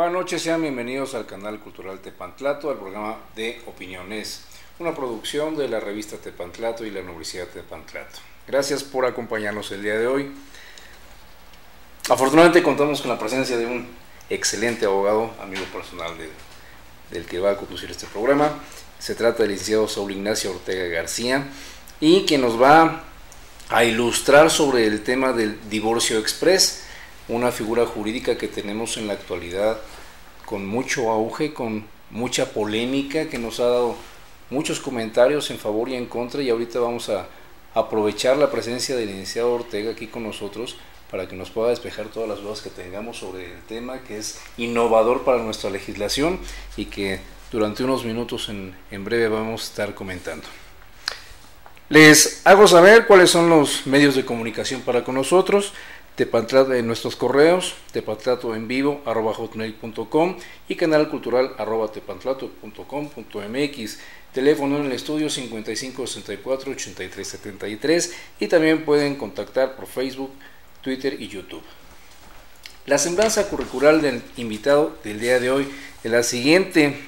Buenas noches, sean bienvenidos al canal Cultural Tepantlato, al programa de Opiniones, una producción de la revista Tepantlato y la Universidad Tepantlato. Gracias por acompañarnos el día de hoy. Afortunadamente contamos con la presencia de un excelente abogado, amigo personal del que va a conducir este programa. Se trata del licenciado Saúl Ignacio Ortega García, y quien nos va a ilustrar sobre el tema del divorcio express, una figura jurídica que tenemos en la actualidad con mucho auge, con mucha polémica, que nos ha dado muchos comentarios en favor y en contra, y ahorita vamos a aprovechar la presencia del licenciado Ortega aquí con nosotros para que nos pueda despejar todas las dudas que tengamos sobre el tema, que es innovador para nuestra legislación y que durante unos minutos en breve vamos a estar comentando. Les hago saber cuáles son los medios de comunicación para con nosotros. Tepantlato en nuestros correos, tepantlatoenvivo@hotmail.com y canal cultural @tepantlato.com.mx. Teléfono en el estudio 55 64 83 73, y también pueden contactar por Facebook, Twitter y YouTube. La semblanza curricular del invitado del día de hoy es la siguiente: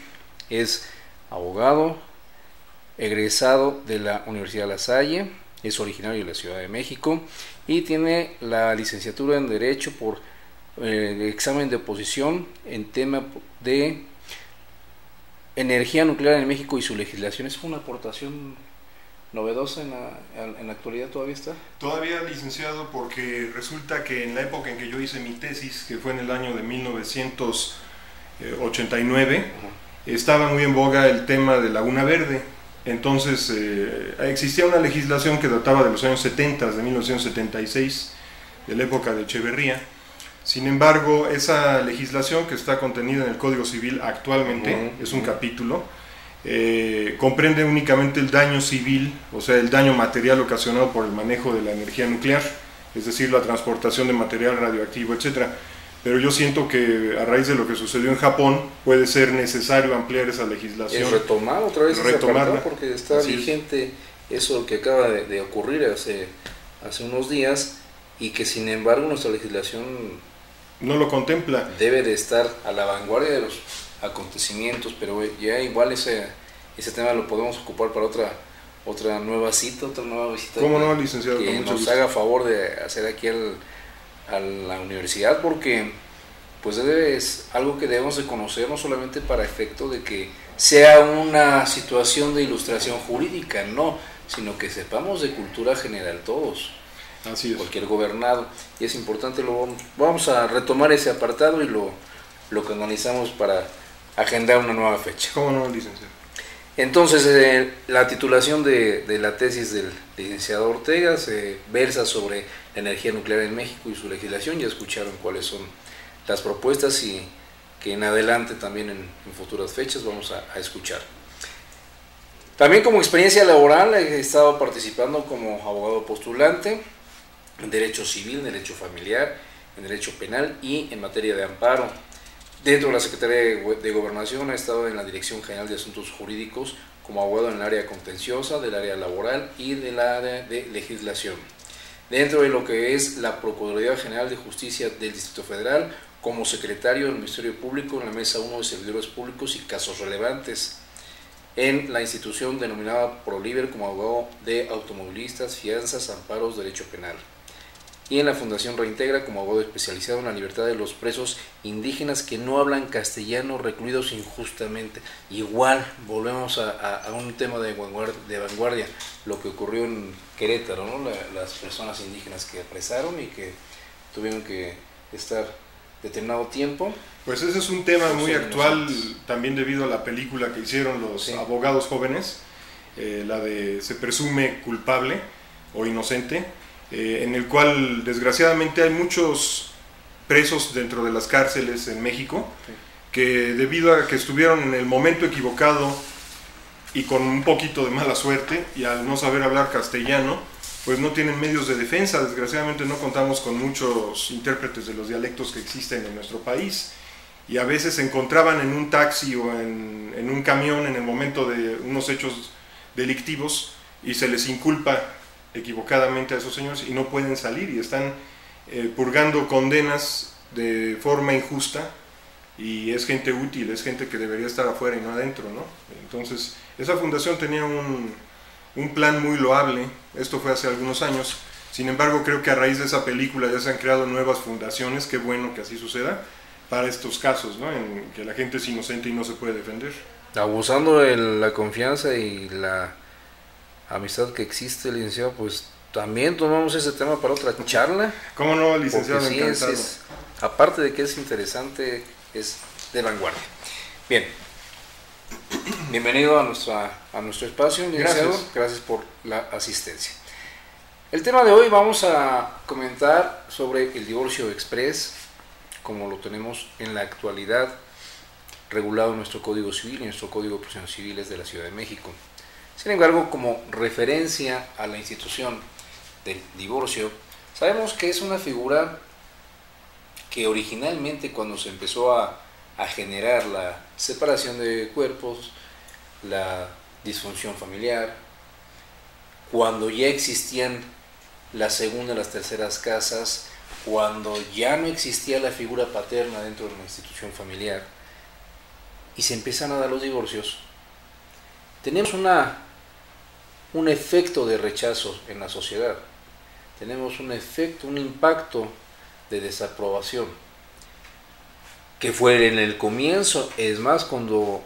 es abogado, egresado de la Universidad La Salle, es originario de la Ciudad de México y tiene la licenciatura en Derecho por el examen de oposición en tema de energía nuclear en México y su legislación. ¿Es una aportación novedosa en la actualidad? ¿Todavía está? Todavía, licenciado, porque resulta que en la época en que yo hice mi tesis, que fue en el año de 1989, estaba muy en boga el tema de Laguna Verde. Entonces existía una legislación que databa de los años 70, de 1976, de la época de Echeverría. Sin embargo, esa legislación, que está contenida en el Código Civil actualmente, es un capítulo, comprende únicamente el daño civil, o sea, el daño material ocasionado por el manejo de la energía nuclear, es decir, la transportación de material radioactivo, etc. Pero yo siento que a raíz de lo que sucedió en Japón puede ser necesario ampliar esa legislación. Es retomar otra vez retomarla, porque está vigente eso que acaba de ocurrir hace unos días, y que sin embargo nuestra legislación no lo contempla. Debe de estar a la vanguardia de los acontecimientos, pero ya igual ese tema lo podemos ocupar para otra nueva cita, otra nueva visita. ¿Cómo no, licenciado? Que nos haga favor de hacer aquí a la universidad, porque pues es algo que debemos de conocer, no solamente para efecto de que sea una situación de ilustración jurídica, no, sino que sepamos de cultura general todos. Así es. Cualquier gobernado, y es importante. Vamos a retomar ese apartado y lo canalizamos para agendar una nueva fecha. ¿Cómo no, licenciado? Entonces, la titulación de la tesis del licenciado Ortega se versa sobre la energía nuclear en México y su legislación. Ya escucharon cuáles son las propuestas, y que en adelante también en futuras fechas vamos a escuchar. También como experiencia laboral he estado participando como abogado postulante en derecho civil, en derecho familiar, en derecho penal y en materia de amparo. Dentro de la Secretaría de Gobernación he estado en la Dirección General de Asuntos Jurídicos como abogado en el área contenciosa, del área laboral y del área de legislación. Dentro de lo que es la Procuraduría General de Justicia del Distrito Federal, como secretario del Ministerio Público en la Mesa 1 de Servidores Públicos y Casos Relevantes. En la institución denominada ProLiber como abogado de automovilistas, fianzas, amparos, derecho penal. Y en la Fundación Reintegra como abogado especializado en la libertad de los presos indígenas que no hablan castellano, recluidos injustamente. Igual volvemos a un tema de vanguardia, lo que ocurrió en Querétaro, ¿no? Las personas indígenas que apresaron y que tuvieron que estar determinado tiempo. Pues ese es un tema muy actual, también debido a la película que hicieron los abogados jóvenes, la de Se presume culpable o inocente, en el cual desgraciadamente hay muchos presos dentro de las cárceles en México, que debido a que estuvieron en el momento equivocado y con un poquito de mala suerte, y al no saber hablar castellano, pues no tienen medios de defensa. Desgraciadamente no contamos con muchos intérpretes de los dialectos que existen en nuestro país, y a veces se encontraban en un taxi o en un camión en el momento de unos hechos delictivos y se les inculpa equivocadamente a esos señores y no pueden salir, y están purgando condenas de forma injusta y es gente útil, es gente que debería estar afuera y no adentro, ¿no? Entonces, esa fundación tenía un plan muy loable, esto fue hace algunos años. Sin embargo, creo que a raíz de esa película ya se han creado nuevas fundaciones, qué bueno que así suceda, para estos casos, ¿no? En que la gente es inocente y no se puede defender. Abusando de la confianza y la amistad que existe, licenciado, pues también tomamos ese tema para otra charla. ¿Cómo no, licenciado? Sí, encantado. Aparte de que es interesante, es de vanguardia. Bien, bienvenido a nuestro espacio, licenciado. Gracias por la asistencia. El tema de hoy vamos a comentar sobre el divorcio express, como lo tenemos en la actualidad regulado en nuestro Código Civil y nuestro Código de Procedimientos Civiles de la Ciudad de México. Sin embargo, como referencia a la institución del divorcio, sabemos que es una figura que originalmente, cuando se empezó a generar la separación de cuerpos, la disfunción familiar, cuando ya existían las segundas y las terceras casas, cuando ya no existía la figura paterna dentro de una institución familiar y se empiezan a dar los divorcios, tenemos un efecto de rechazo en la sociedad, tenemos un impacto de desaprobación, que fue en el comienzo, es más, cuando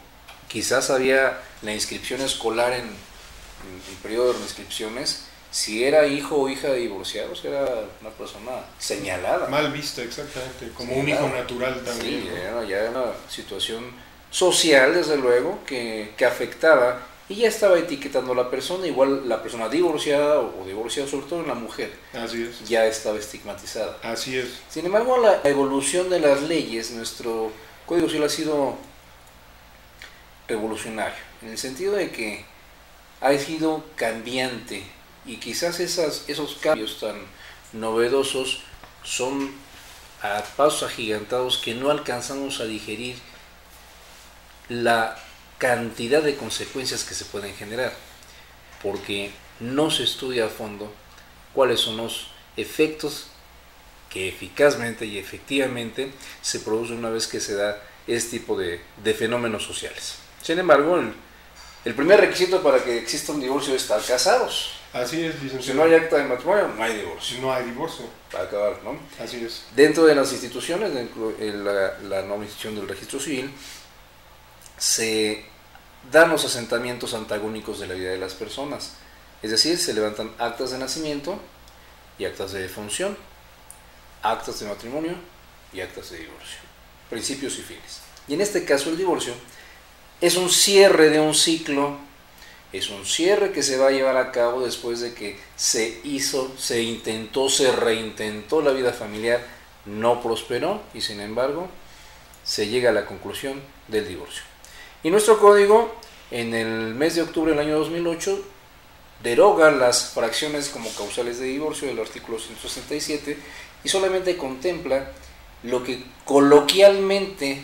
quizás había la inscripción escolar en el periodo de inscripciones, si era hijo o hija de divorciados, era una persona señalada. Mal vista, exactamente, como un hijo natural también. Sí, ¿no? Era una situación social, desde luego, que afectaba y ya estaba etiquetando a la persona, igual la persona divorciada o divorciada, sobre todo en la mujer. Así es. Ya estaba estigmatizada. Así es. Sin embargo, la evolución de las leyes, nuestro Código Civil ha sido revolucionario, en el sentido de que ha sido cambiante. Y quizás esos cambios tan novedosos son a pasos agigantados que no alcanzamos a digerir la cantidad de consecuencias que se pueden generar, porque no se estudia a fondo cuáles son los efectos que eficazmente y efectivamente se producen una vez que se da este tipo de fenómenos sociales. Sin embargo, el primer requisito para que exista un divorcio es estar casados. Así es, licenciado. Si no hay acta de matrimonio, no hay divorcio. No hay divorcio. Para acabar, ¿no? Así es. Dentro de las instituciones, dentro de la nueva institución del registro civil, se dan los asentamientos antagónicos de la vida de las personas. Es decir, se levantan actas de nacimiento y actas de defunción, actas de matrimonio y actas de divorcio. Principios y fines. Y en este caso el divorcio es un cierre de un ciclo, es un cierre que se va a llevar a cabo después de que se reintentó la vida familiar, no prosperó y sin embargo se llega a la conclusión del divorcio. Y nuestro código, en el mes de octubre del año 2008, deroga las fracciones como causales de divorcio del artículo 167 y solamente contempla lo que coloquialmente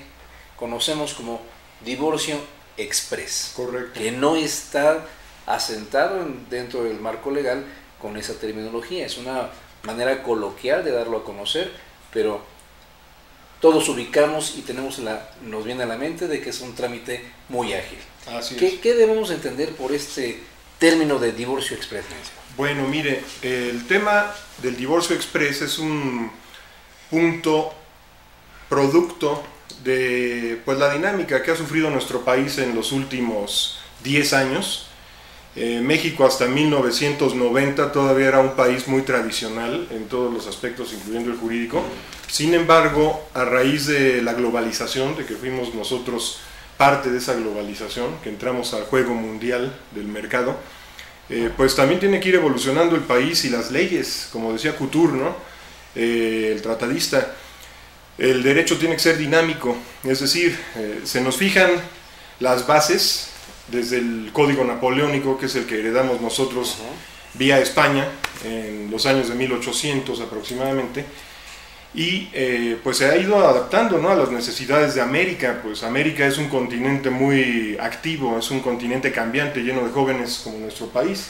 conocemos como divorcio express. Correcto. Que no está asentado dentro del marco legal con esa terminología. Es una manera coloquial de darlo a conocer, pero todos ubicamos y nos viene a la mente de que es un trámite muy ágil. Así es. ¿Qué debemos entender por este término de divorcio express? Bueno, mire, el tema del divorcio express es un punto producto de la dinámica que ha sufrido nuestro país en los últimos 10 años. México hasta 1990 todavía era un país muy tradicional en todos los aspectos, incluyendo el jurídico. Sin embargo, a raíz de la globalización, de que fuimos nosotros parte de esa globalización, que entramos al juego mundial del mercado, pues también tiene que ir evolucionando el país y las leyes, como decía Couture, ¿no? El tratadista. El derecho tiene que ser dinámico, es decir, se nos fijan las bases desde el Código Napoleónico, que es el que heredamos nosotros vía España en los años de 1800 aproximadamente, y pues se ha ido adaptando, ¿no?, a las necesidades de América. Pues América es un continente muy activo, es un continente cambiante, lleno de jóvenes como nuestro país,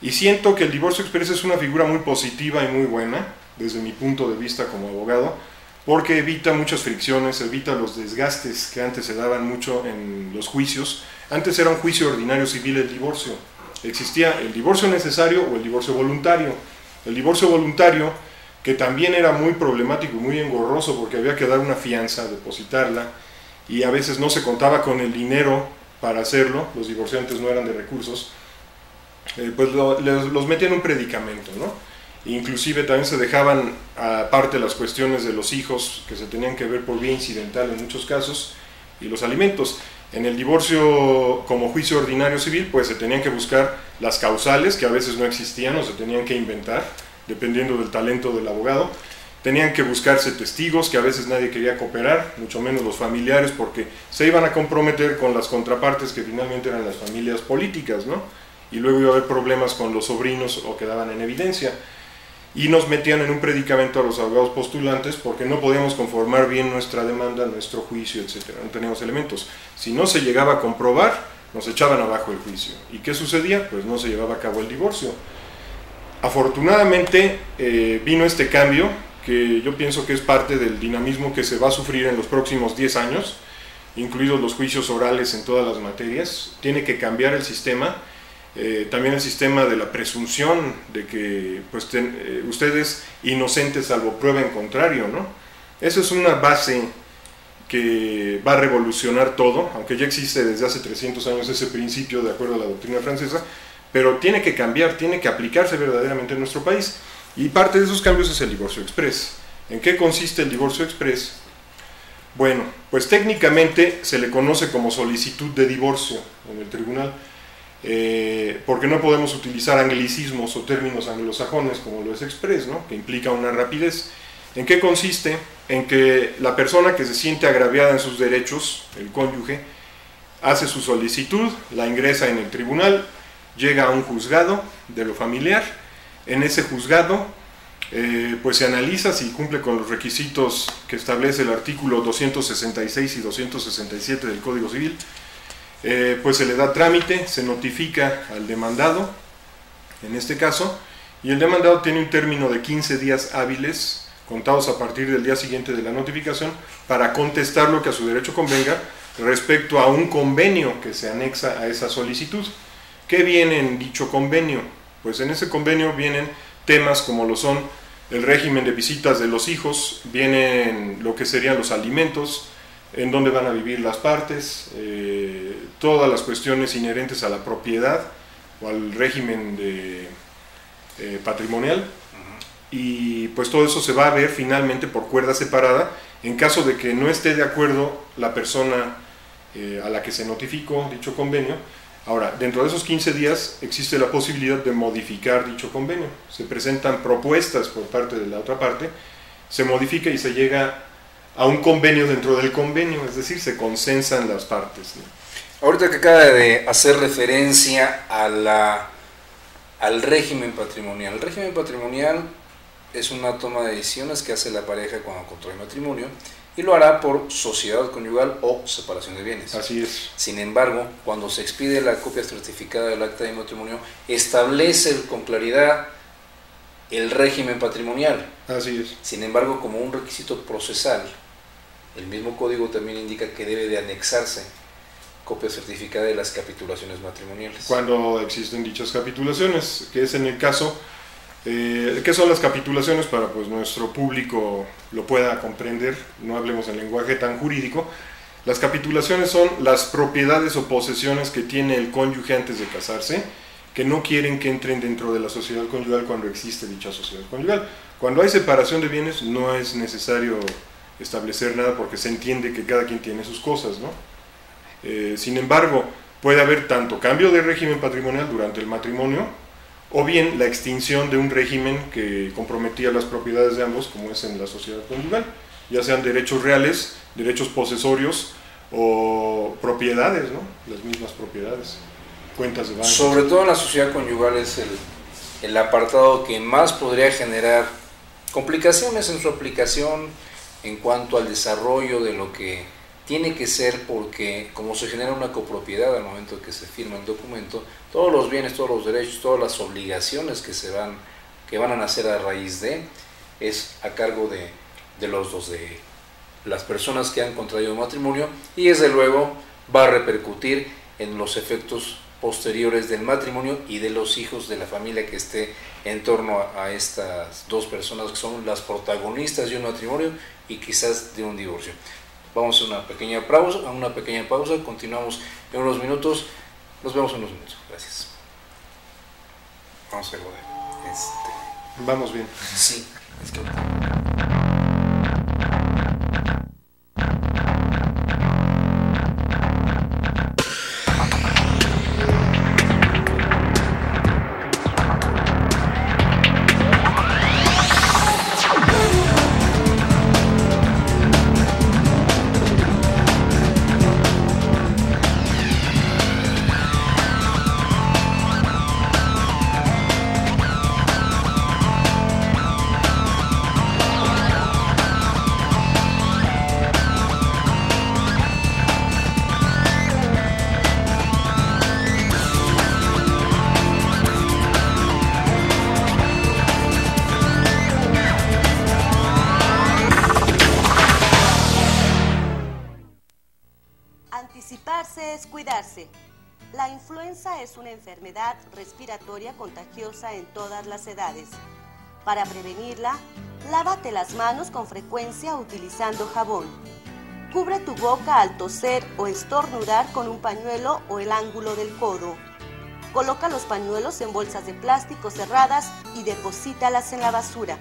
y siento que el divorcio express es una figura muy positiva y muy buena desde mi punto de vista como abogado, porque evita muchas fricciones, evita los desgastes que antes se daban mucho en los juicios. Antes era un juicio ordinario civil el divorcio. Existía el divorcio necesario o el divorcio voluntario. El divorcio voluntario, que también era muy problemático y muy engorroso porque había que dar una fianza, depositarla, y a veces no se contaba con el dinero para hacerlo, los divorciantes no eran de recursos, pues los metían en un predicamento, ¿no? Inclusive también se dejaban aparte las cuestiones de los hijos, que se tenían que ver por vía incidental en muchos casos, y los alimentos. En el divorcio como juicio ordinario civil, pues se tenían que buscar las causales, que a veces no existían o se tenían que inventar, dependiendo del talento del abogado. Tenían que buscarse testigos, que a veces nadie quería cooperar, mucho menos los familiares, porque se iban a comprometer con las contrapartes que finalmente eran las familias políticas, ¿no? Y luego iba a haber problemas con los sobrinos o quedaban en evidencia. Y nos metían en un predicamento a los abogados postulantes porque no podíamos conformar bien nuestra demanda, nuestro juicio, etc. No teníamos elementos. Si no se llegaba a comprobar, nos echaban abajo el juicio. ¿Y qué sucedía? Pues no se llevaba a cabo el divorcio. Afortunadamente vino este cambio, que yo pienso que es parte del dinamismo que se va a sufrir en los próximos 10 años, incluidos los juicios orales en todas las materias. Tiene que cambiar el sistema. También el sistema de la presunción de que pues, usted es inocente salvo prueba en contrario, ¿no? Eso es una base que va a revolucionar todo, aunque ya existe desde hace 300 años ese principio de acuerdo a la doctrina francesa, pero tiene que cambiar, tiene que aplicarse verdaderamente en nuestro país. Y parte de esos cambios es el divorcio exprés. ¿En qué consiste el divorcio exprés? Bueno, pues técnicamente se le conoce como solicitud de divorcio en el tribunal, porque no podemos utilizar anglicismos o términos anglosajones como lo es express, ¿no? Que implica una rapidez. ¿En qué consiste? En que la persona que se siente agraviada en sus derechos, el cónyuge, hace su solicitud, la ingresa en el tribunal, llega a un juzgado de lo familiar. En ese juzgado pues se analiza si cumple con los requisitos que establece el artículo 266 y 267 del Código Civil. Pues se le da trámite, se notifica al demandado, en este caso, y el demandado tiene un término de 15 días hábiles, contados a partir del día siguiente de la notificación, para contestar lo que a su derecho convenga respecto a un convenio que se anexa a esa solicitud. ¿Qué viene en dicho convenio? Pues en ese convenio vienen temas como lo son el régimen de visitas de los hijos, vienen lo que serían los alimentos, en dónde van a vivir las partes, todas las cuestiones inherentes a la propiedad o al régimen patrimonial, y pues todo eso se va a ver finalmente por cuerda separada en caso de que no esté de acuerdo la persona a la que se notificó dicho convenio. Ahora, dentro de esos 15 días existe la posibilidad de modificar dicho convenio, se presentan propuestas por parte de la otra parte, se modifica y se llega a un convenio dentro del convenio, es decir, se consensan las partes, ¿no? Ahorita que acaba de hacer referencia al régimen patrimonial. El régimen patrimonial es una toma de decisiones que hace la pareja cuando contrae matrimonio y lo hará por sociedad conyugal o separación de bienes. Así es. Sin embargo, cuando se expide la copia certificada del acta de matrimonio, establece con claridad el régimen patrimonial. Así es. Sin embargo, como un requisito procesal, el mismo código también indica que debe de anexarse copia certificada de las capitulaciones matrimoniales. Cuando existen dichas capitulaciones, que es en el caso, ¿qué son las capitulaciones? Para pues nuestro público lo pueda comprender, no hablemos en lenguaje tan jurídico. Las capitulaciones son las propiedades o posesiones que tiene el cónyuge antes de casarse, que no quieren que entren dentro de la sociedad conyugal cuando existe dicha sociedad conyugal. Cuando hay separación de bienes no es necesario establecer nada porque se entiende que cada quien tiene sus cosas, ¿no? Sin embargo, puede haber tanto cambio de régimen patrimonial durante el matrimonio o bien la extinción de un régimen que comprometía las propiedades de ambos, como es en la sociedad conyugal, ya sean derechos reales, derechos posesorios o propiedades, ¿no? Las mismas propiedades, cuentas de banco. Sobre todo en la sociedad conyugal es el apartado que más podría generar complicaciones en su aplicación en cuanto al desarrollo de lo que tiene que ser, porque como se genera una copropiedad al momento que se firma el documento, todos los bienes, todos los derechos, todas las obligaciones que van a nacer a raíz de, es a cargo de los dos, de las personas que han contraído matrimonio, y desde luego va a repercutir en los efectos posteriores del matrimonio y de los hijos de la familia que esté en torno a estas dos personas que son las protagonistas de un matrimonio y quizás de un divorcio. Vamos a una pequeña pausa, continuamos en unos minutos, nos vemos en unos minutos, gracias. Vamos a ver, Vamos bien. Sí, es que... Anticiparse es cuidarse. La influenza es una enfermedad respiratoria contagiosa en todas las edades. Para prevenirla, lávate las manos con frecuencia utilizando jabón. Cubre tu boca al toser o estornudar con un pañuelo o el ángulo del codo. Coloca los pañuelos en bolsas de plástico cerradas y deposítalas en la basura.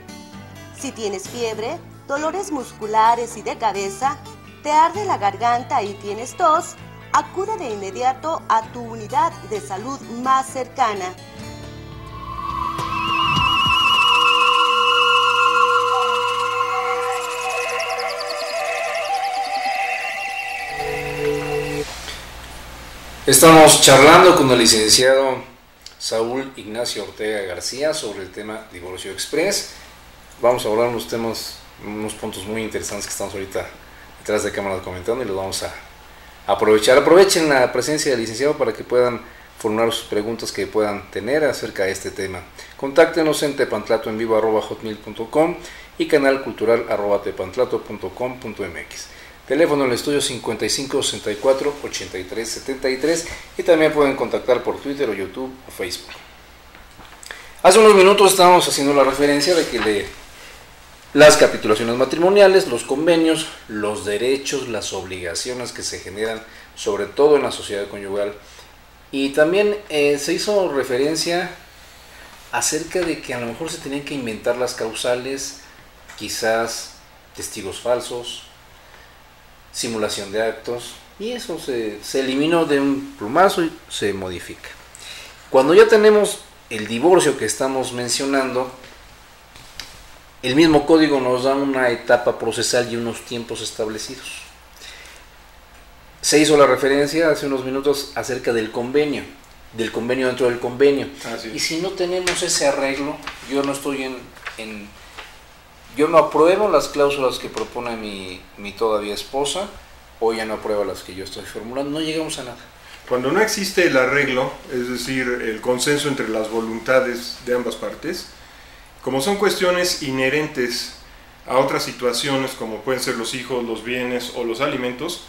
Si tienes fiebre, dolores musculares y de cabeza, te arde la garganta y tienes tos, acude de inmediato a tu unidad de salud más cercana. Estamos charlando con el licenciado Saúl Ignacio Ortega García sobre el tema Divorcio Express. Vamos a hablar unos puntos muy interesantes que estamos ahorita detrás de cámara comentando y los vamos a aprovechar. Aprovechen la presencia del licenciado para que puedan formular sus preguntas que puedan tener acerca de este tema. Contáctenos en tepantlatoenvivo@hotmail.com y canalcultural@tepantlato.com.mx. Teléfono en el estudio 55 64 83 73 y también pueden contactar por Twitter o YouTube o Facebook. Hace unos minutos estábamos haciendo la referencia de que las capitulaciones matrimoniales, los convenios, los derechos, las obligaciones que se generan, sobre todo en la sociedad conyugal. Y también se hizo referencia acerca de que a lo mejor se tenían que inventar las causales, quizás testigos falsos, simulación de actos, y eso se eliminó de un plumazo y se modifica. Cuando ya tenemos el divorcio que estamos mencionando, el mismo código nos da una etapa procesal y unos tiempos establecidos. Se hizo la referencia hace unos minutos acerca del convenio dentro del convenio. Y si no tenemos ese arreglo, yo no apruebo las cláusulas que propone mi todavía esposa, o ya no apruebo las que yo estoy formulando, no llegamos a nada. Cuando no existe el arreglo, es decir, el consenso entre las voluntades de ambas partes, como son cuestiones inherentes a otras situaciones como pueden ser los hijos, los bienes o los alimentos,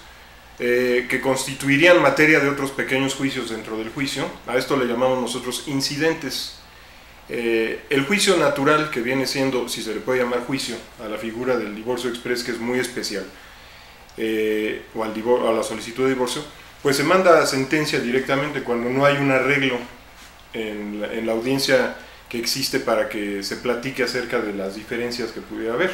que constituirían materia de otros pequeños juicios dentro del juicio, a esto le llamamos nosotros incidentes. El juicio natural, que viene siendo, si se le puede llamar juicio, a la figura del divorcio express, que es muy especial, o a la solicitud de divorcio, pues se manda a sentencia directamente cuando no hay un arreglo en la audiencia que existe para que se platique acerca de las diferencias que pudiera haber.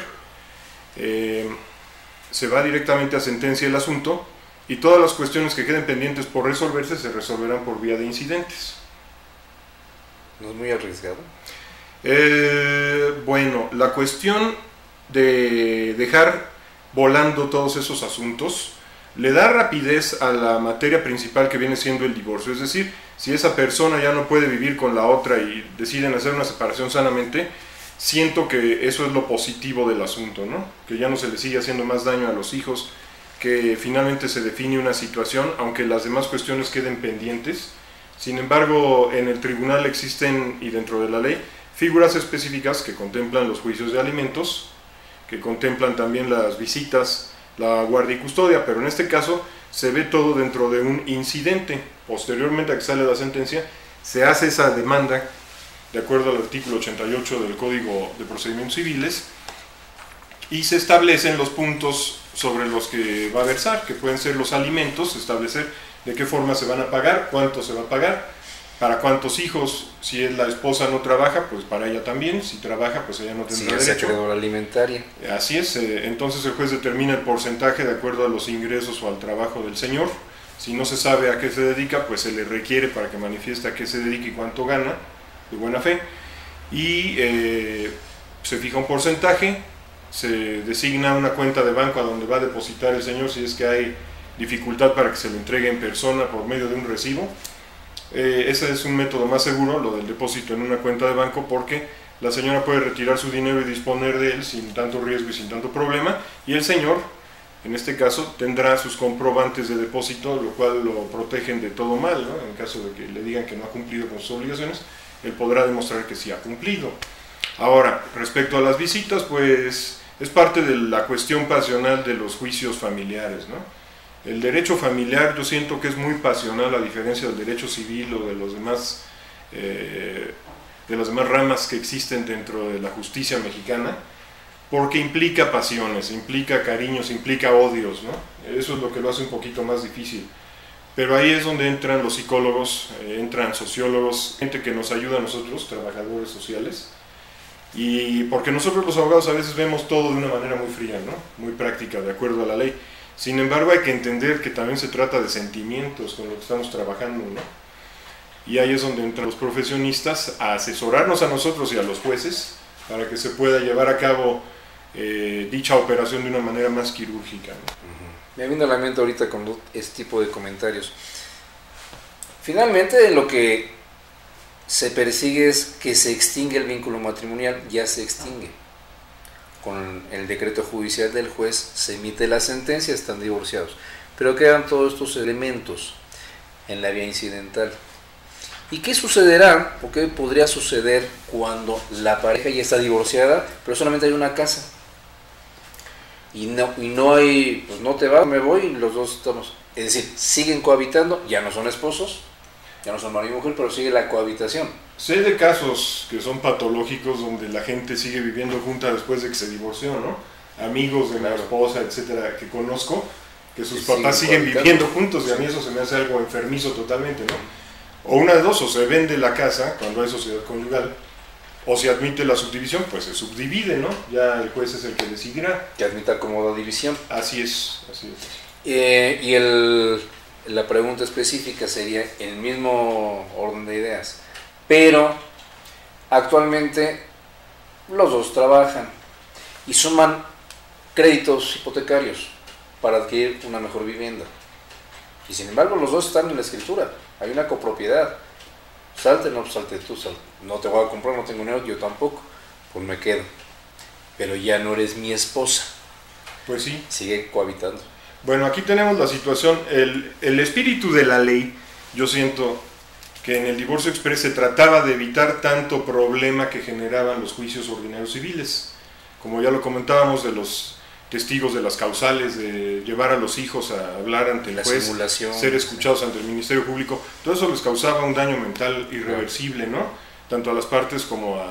Se va directamente a sentencia el asunto y todas las cuestiones que queden pendientes por resolverse se resolverán por vía de incidentes. ¿No es muy arriesgado? Bueno, la cuestión de dejar volando todos esos asuntos le da rapidez a la materia principal que viene siendo el divorcio. Es decir, si esa persona ya no puede vivir con la otra y deciden hacer una separación sanamente, siento que eso es lo positivo del asunto, ¿no? Que ya no se le sigue haciendo más daño a los hijos, que finalmente se define una situación, aunque las demás cuestiones queden pendientes. Sin embargo, en el tribunal existen, y dentro de la ley, figuras específicas que contemplan los juicios de alimentos, que contemplan también las visitas, la guardia y custodia, pero en este caso se ve todo dentro de un incidente. Posteriormente a que sale la sentencia, se hace esa demanda de acuerdo al artículo 88 del Código de Procedimientos Civiles y se establecen los puntos sobre los que va a versar, que pueden ser los alimentos, establecer de qué forma se van a pagar, cuánto se va a pagar, para cuántos hijos, si es la esposa no trabaja, pues para ella también, si trabaja, pues ella no tendrá derecho. Si es acreedora alimentaria. Así es, entonces el juez determina el porcentaje de acuerdo a los ingresos o al trabajo del señor. Si no se sabe a qué se dedica, pues se le requiere para que manifieste a qué se dedica y cuánto gana, de buena fe, y se fija un porcentaje, se designa una cuenta de banco a donde va a depositar el señor si es que hay dificultad para que se lo entregue en persona por medio de un recibo. Ese es un método más seguro, lo del depósito en una cuenta de banco, porque la señora puede retirar su dinero y disponer de él sin tanto riesgo y sin tanto problema, y el señor, en este caso, tendrá sus comprobantes de depósito, lo cual lo protegen de todo mal, ¿no? En caso de que le digan que no ha cumplido con sus obligaciones, él podrá demostrar que sí ha cumplido. Ahora, respecto a las visitas, pues es parte de la cuestión pasional de los juicios familiares, ¿no? El derecho familiar yo siento que es muy pasional, a diferencia del derecho civil o de las demás ramas que existen dentro de la justicia mexicana, porque implica pasiones, implica cariños, implica odios, ¿no? Eso es lo que lo hace un poquito más difícil. Pero ahí es donde entran los psicólogos, entran sociólogos, gente que nos ayuda a nosotros, trabajadores sociales, y porque nosotros los abogados a veces vemos todo de una manera muy fría, ¿no? Muy práctica, de acuerdo a la ley. Sin embargo, hay que entender que también se trata de sentimientos con lo que estamos trabajando, ¿no? Y ahí es donde entran los profesionistas a asesorarnos a nosotros y a los jueces para que se pueda llevar a cabo dicha operación de una manera más quirúrgica, ¿no? Me viene a la mente ahorita con este tipo de comentarios. Finalmente, lo que se persigue es que se extingue el vínculo matrimonial, ya se extingue. Con el decreto judicial del juez se emite la sentencia, están divorciados. Pero quedan todos estos elementos en la vía incidental. ¿Y qué sucederá o qué podría suceder cuando la pareja ya está divorciada, pero solamente hay una casa? Y no hay, pues no te vas, me voy, y los dos estamos. Es decir, siguen cohabitando, ya no son esposos, ya no son marido y mujer, pero sigue la cohabitación. Sé de casos que son patológicos donde la gente sigue viviendo junta después de que se divorció, ¿no? Amigos de la esposa, etcétera, que conozco, que sus papás siguen viviendo juntos, y a mí eso se me hace algo enfermizo totalmente, ¿no? O una de dos, o se vende la casa cuando hay sociedad conyugal, o si admite la subdivisión, pues se subdivide, ¿no? Ya el juez es el que decidirá. Que admita como división. Así es, así es. Y la pregunta específica sería el mismo orden de ideas. Pero actualmente los dos trabajan y suman créditos hipotecarios para adquirir una mejor vivienda. Y sin embargo los dos están en la escritura, hay una copropiedad. Salte, no, salte tú, salte. No te voy a comprar, no tengo dinero, yo tampoco, pues me quedo. Pero ya no eres mi esposa. Pues sí. Sigue cohabitando. Bueno, aquí tenemos la situación, el espíritu de la ley, yo siento que en el divorcio exprés se trataba de evitar tanto problema que generaban los juicios ordinarios civiles, como ya lo comentábamos, de los testigos de las causales, de llevar a los hijos a hablar ante el juez, ser escuchados ante el Ministerio Público, todo eso les causaba un daño mental irreversible, ¿no? Tanto a las partes como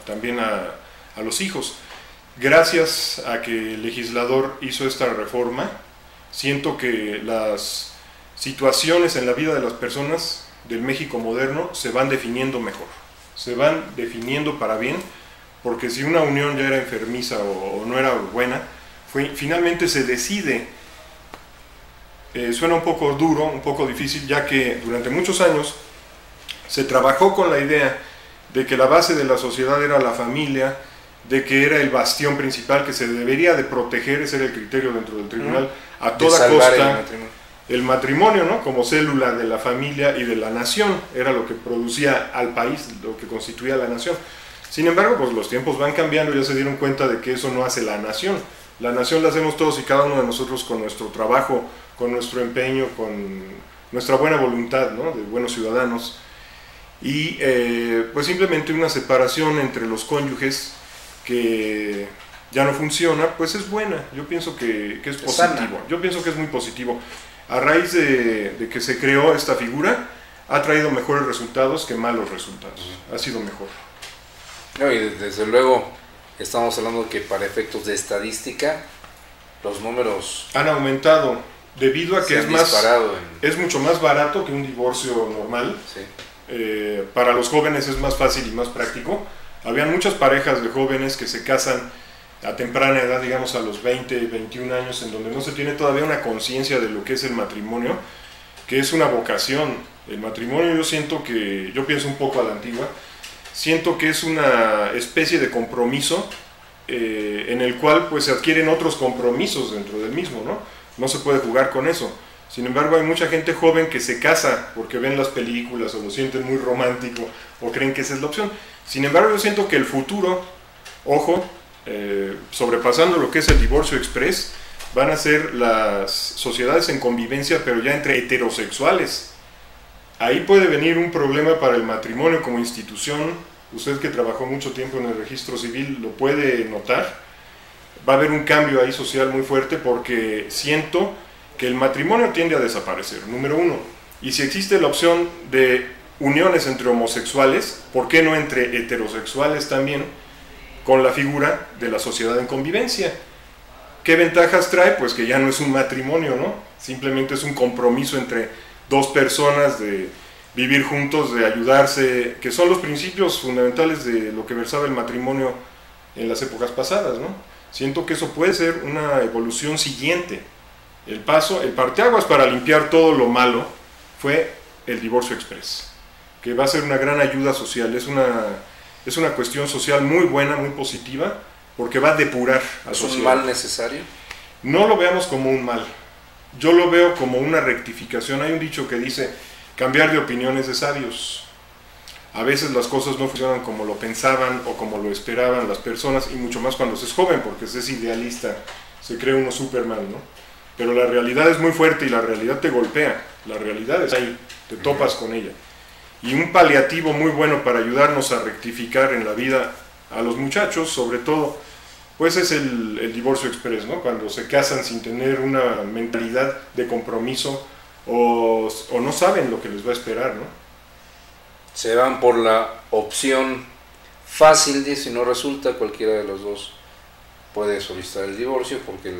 también a los hijos. Gracias a que el legislador hizo esta reforma, siento que las situaciones en la vida de las personas del México moderno se van definiendo mejor, se van definiendo para bien, porque si una unión ya era enfermiza o no era buena, finalmente se decide. Suena un poco duro, un poco difícil, ya que durante muchos años se trabajó con la idea de que la base de la sociedad era la familia, de que era el bastión principal que se debería de proteger, ese era el criterio dentro del tribunal, a toda costa. El matrimonio, ¿no? Como célula de la familia y de la nación, era lo que producía al país, lo que constituía la nación. Sin embargo, pues los tiempos van cambiando y ya se dieron cuenta de que eso no hace la nación. La nación la hacemos todos y cada uno de nosotros con nuestro trabajo, con nuestro empeño, con nuestra buena voluntad, ¿no? De buenos ciudadanos. Y pues simplemente una separación entre los cónyuges que ya no funciona, pues es buena. Yo pienso que es positivo. Sana. Yo pienso que es muy positivo. A raíz de que se creó esta figura, ha traído mejores resultados que malos resultados. Ha sido mejor. No, y desde luego estamos hablando que para efectos de estadística los números han aumentado debido a que es mucho más barato que un divorcio normal. Sí. Para los jóvenes es más fácil y más práctico. Habían muchas parejas de jóvenes que se casan a temprana edad, digamos a los 20, 21 años, en donde no se tiene todavía una conciencia de lo que es el matrimonio, que es una vocación. El matrimonio yo pienso un poco a la antigua, siento que es una especie de compromiso en el cual pues se adquieren otros compromisos dentro del mismo, ¿no? No se puede jugar con eso. Sin embargo, hay mucha gente joven que se casa porque ven las películas o lo sienten muy romántico o creen que esa es la opción. Sin embargo, yo siento que el futuro, ojo, sobrepasando lo que es el divorcio express, van a ser las sociedades en convivencia, pero ya entre heterosexuales. Ahí puede venir un problema para el matrimonio como institución. Usted que trabajó mucho tiempo en el registro civil lo puede notar. Va a haber un cambio ahí social muy fuerte porque siento que el matrimonio tiende a desaparecer, número uno. Y si existe la opción de uniones entre homosexuales, ¿por qué no entre heterosexuales también? Con la figura de la sociedad en convivencia. ¿Qué ventajas trae? Pues que ya no es un matrimonio, ¿no? Simplemente es un compromiso entre dos personas de vivir juntos, de ayudarse, que son los principios fundamentales de lo que versaba el matrimonio en las épocas pasadas, ¿no? Siento que eso puede ser una evolución siguiente. El parteaguas para limpiar todo lo malo fue el divorcio express, que va a ser una gran ayuda social, es una cuestión social muy buena, muy positiva, porque va a depurar a la sociedad. ¿Es un mal necesario? No lo veamos como un mal, yo lo veo como una rectificación. Hay un dicho que dice, cambiar de opiniones de sabios. A veces las cosas no funcionan como lo pensaban o como lo esperaban las personas, y mucho más cuando se es joven, porque se es idealista, se cree uno Superman, ¿no? Pero la realidad es muy fuerte y la realidad te golpea, la realidad es ahí, te topas con ella. Y un paliativo muy bueno para ayudarnos a rectificar en la vida a los muchachos, sobre todo, pues es el divorcio express, ¿no? Cuando se casan sin tener una mentalidad de compromiso o no saben lo que les va a esperar, ¿no? Se van por la opción fácil de si no resulta, cualquiera de los dos puede solicitar el divorcio porque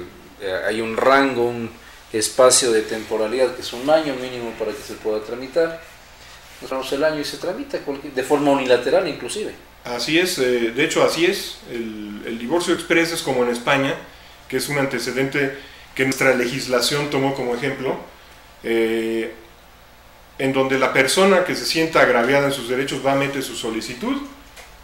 hay un rango, un espacio de temporalidad que es un año mínimo para que se pueda tramitar. Nos damos el año y se tramita de forma unilateral inclusive. Así es, de hecho así es. El divorcio express es como en España, que es un antecedente que nuestra legislación tomó como ejemplo, en donde la persona que se sienta agraviada en sus derechos va a meter su solicitud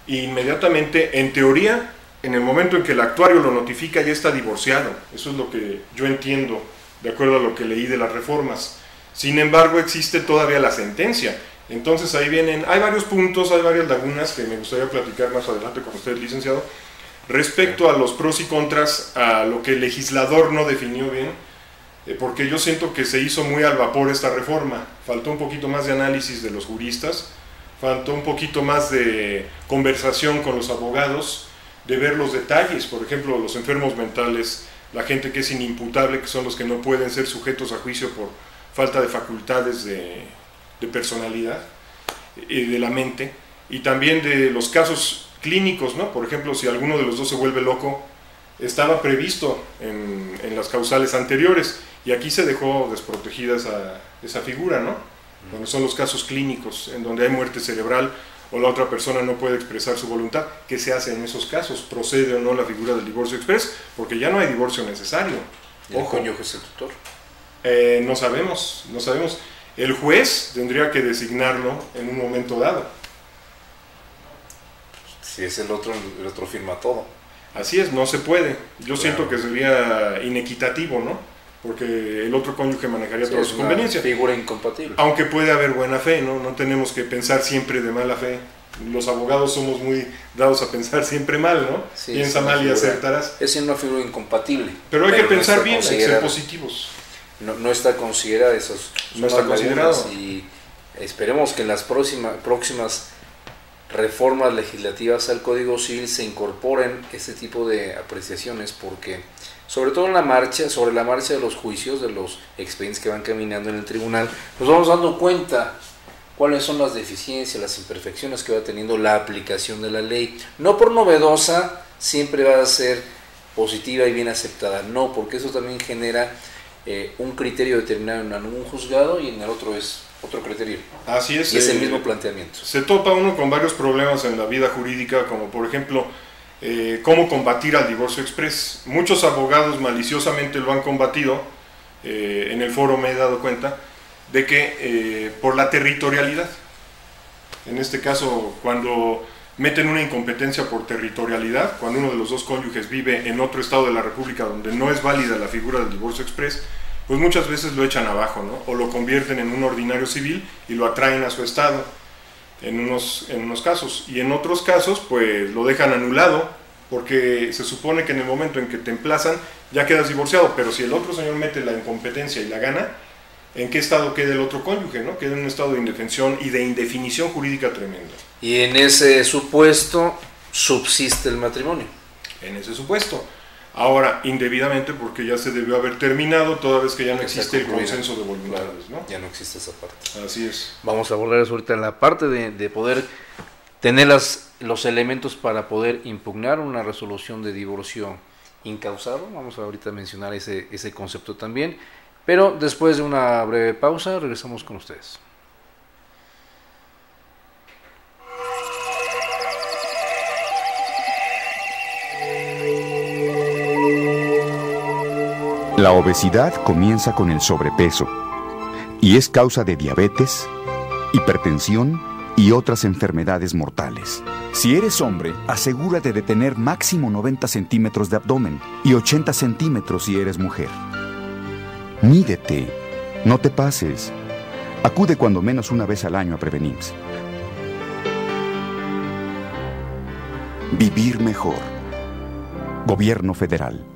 e inmediatamente, en teoría, en el momento en que el actuario lo notifica, ya está divorciado. Eso es lo que yo entiendo, de acuerdo a lo que leí de las reformas. Sin embargo, existe todavía la sentencia. Entonces ahí hay varios puntos, hay varias lagunas que me gustaría platicar más adelante con usted, licenciado, respecto a los pros y contras, a lo que el legislador no definió bien, porque yo siento que se hizo muy al vapor esta reforma. Faltó un poquito más de análisis de los juristas, faltó un poquito más de conversación con los abogados, de ver los detalles, por ejemplo, los enfermos mentales, la gente que es inimputable, que son los que no pueden ser sujetos a juicio por falta de facultades de personalidad, de la mente, y también de los casos clínicos, ¿no? Por ejemplo, si alguno de los dos se vuelve loco, estaba previsto en las causales anteriores, y aquí se dejó desprotegida esa figura, ¿no? Cuando son los casos clínicos, en donde hay muerte cerebral, o la otra persona no puede expresar su voluntad. ¿Qué se hace en esos casos? ¿Procede o no la figura del divorcio express? Porque ya no hay divorcio necesario. ¿El cónyuge es el tutor? No sabemos. El juez tendría que designarlo en un momento dado. Si es el otro firma todo. Así es, no se puede. Yo siento que sería inequitativo, ¿no? Porque el otro cónyuge manejaría toda su conveniencia. Figura incompatible. Aunque puede haber buena fe, ¿no? No tenemos que pensar siempre de mala fe. Los abogados somos muy dados a pensar siempre mal, ¿no? Sí, piensa mal y acertarás. Es una figura incompatible. Pero hay que pensar bien, hay que ser positivos. No está considerada, esas no está considerado. Y esperemos que en las próximas reformas legislativas al Código Civil se incorporen este tipo de apreciaciones, porque sobre todo sobre la marcha de los juicios, de los expedientes que van caminando en el tribunal, nos vamos dando cuenta cuáles son las deficiencias, las imperfecciones que va teniendo la aplicación de la ley. No por novedosa siempre va a ser positiva y bien aceptada, no, porque eso también genera un criterio determinado en un juzgado y en el otro es otro criterio. Así es. Y es el mismo planteamiento. Se topa uno con varios problemas en la vida jurídica, como por ejemplo, cómo combatir al divorcio exprés. Muchos abogados maliciosamente lo han combatido, en el foro me he dado cuenta, de que por la territorialidad. En este caso, cuando meten una incompetencia por territorialidad, cuando uno de los dos cónyuges vive en otro estado de la República donde no es válida la figura del divorcio exprés, pues muchas veces lo echan abajo, ¿no? O lo convierten en un ordinario civil y lo atraen a su estado, en unos casos. Y en otros casos, pues lo dejan anulado, porque se supone que en el momento en que te emplazan, ya quedas divorciado, pero si el otro señor mete la incompetencia y la gana, ¿en qué estado queda el otro cónyuge, no? Queda en un estado de indefensión y de indefinición jurídica tremenda. Y en ese supuesto subsiste el matrimonio. En ese supuesto. Ahora, indebidamente, porque ya se debió haber terminado, toda vez que ya no existe el consenso de voluntades, ¿no? Ya no existe esa parte. Así es. Vamos a abordar eso ahorita en la parte de poder tener los elementos para poder impugnar una resolución de divorcio incausado. Vamos a ahorita mencionar ese concepto también. Pero después de una breve pausa, regresamos con ustedes. La obesidad comienza con el sobrepeso y es causa de diabetes, hipertensión y otras enfermedades mortales. Si eres hombre, asegúrate de tener máximo 90 centímetros de abdomen y 80 centímetros si eres mujer. Mídete, no te pases. Acude cuando menos una vez al año a Prevenims. Vivir mejor. Gobierno Federal.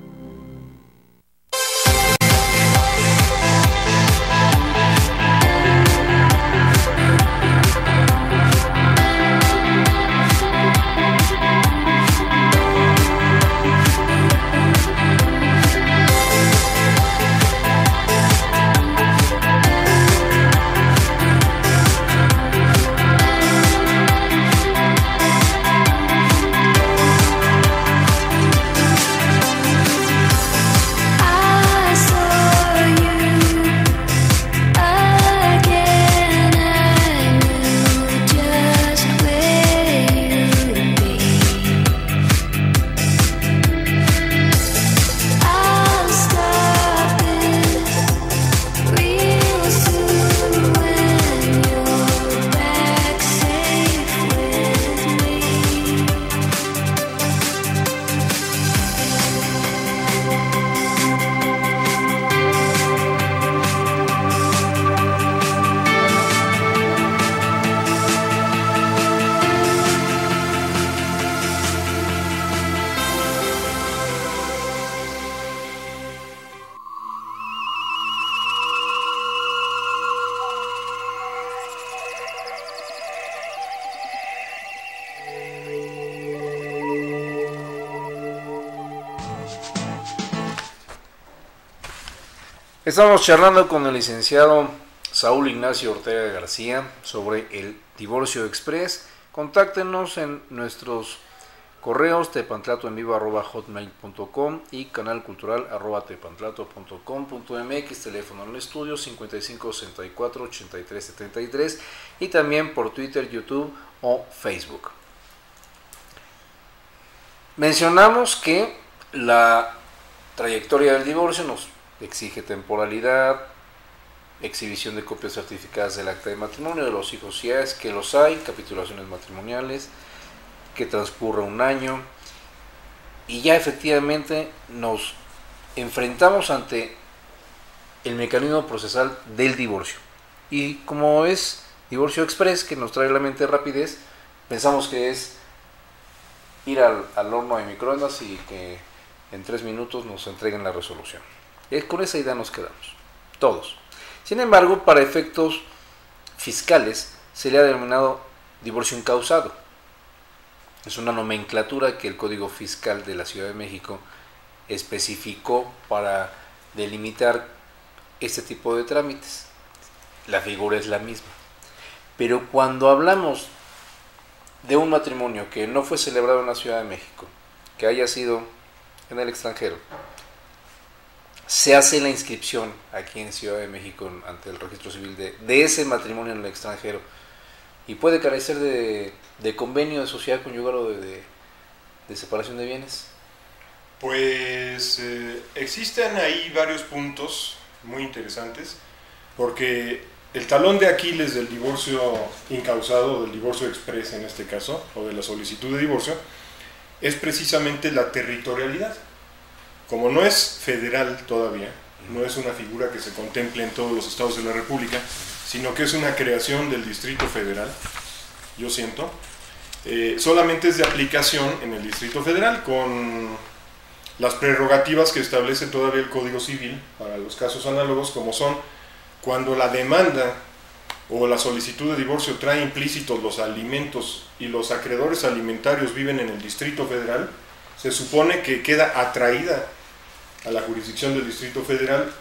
Estamos charlando con el licenciado Saúl Ignacio Ortega García sobre el divorcio express. Contáctenos en nuestros correos tepantlatoenvivo@hotmail.com y canalcultural@tepantlato.com.mx, teléfono en el estudio 55 64 83 73 y también por Twitter, YouTube o Facebook. Mencionamos que la trayectoria del divorcio nos exige temporalidad, exhibición de copias certificadas del acta de matrimonio de los hijos, si es que los hay, capitulaciones matrimoniales, que transcurra un año y ya efectivamente nos enfrentamos ante el mecanismo procesal del divorcio. Y como es divorcio express, que nos trae a la mente rapidez, pensamos que es ir al horno de microondas y que en 3 minutos nos entreguen la resolución. Con esa idea nos quedamos, todos. Sin embargo, para efectos fiscales se le ha denominado divorcio incausado. Es una nomenclatura que el Código Fiscal de la Ciudad de México especificó para delimitar este tipo de trámites. La figura es la misma. Pero cuando hablamos de un matrimonio que no fue celebrado en la Ciudad de México, que haya sido en el extranjero, se hace la inscripción aquí en Ciudad de México ante el registro civil de ese matrimonio en el extranjero, y puede carecer de convenio de sociedad conyugal o de separación de bienes. Pues existen ahí varios puntos muy interesantes, porque el talón de Aquiles del divorcio incausado, o del divorcio exprés en este caso, o de la solicitud de divorcio, es precisamente la territorialidad. Como no es federal todavía, no es una figura que se contemple en todos los estados de la República, sino que es una creación del Distrito Federal, yo siento, solamente es de aplicación en el Distrito Federal, con las prerrogativas que establece todavía el Código Civil para los casos análogos, como son cuando la demanda o la solicitud de divorcio trae implícitos los alimentos y los acreedores alimentarios viven en el Distrito Federal, se supone que queda atraída a la jurisdicción del Distrito Federal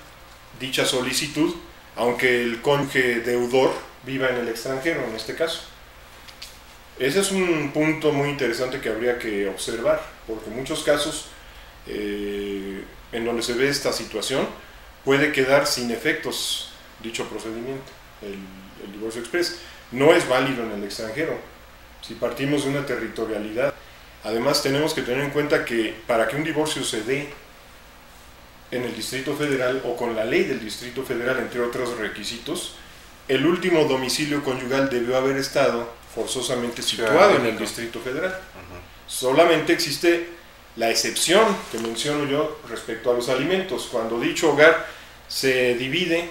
dicha solicitud, aunque el cónyuge deudor viva en el extranjero en este caso. Ese es un punto muy interesante que habría que observar, porque en muchos casos en donde se ve esta situación puede quedar sin efectos dicho procedimiento, el divorcio express. No es válido en el extranjero si partimos de una territorialidad. Además tenemos que tener en cuenta que para que un divorcio se dé en el Distrito Federal o con la ley del Distrito Federal, entre otros requisitos, el último domicilio conyugal debió haber estado forzosamente situado en el Distrito Federal. Solamente existe la excepción que menciono yo respecto a los alimentos. Cuando dicho hogar se divide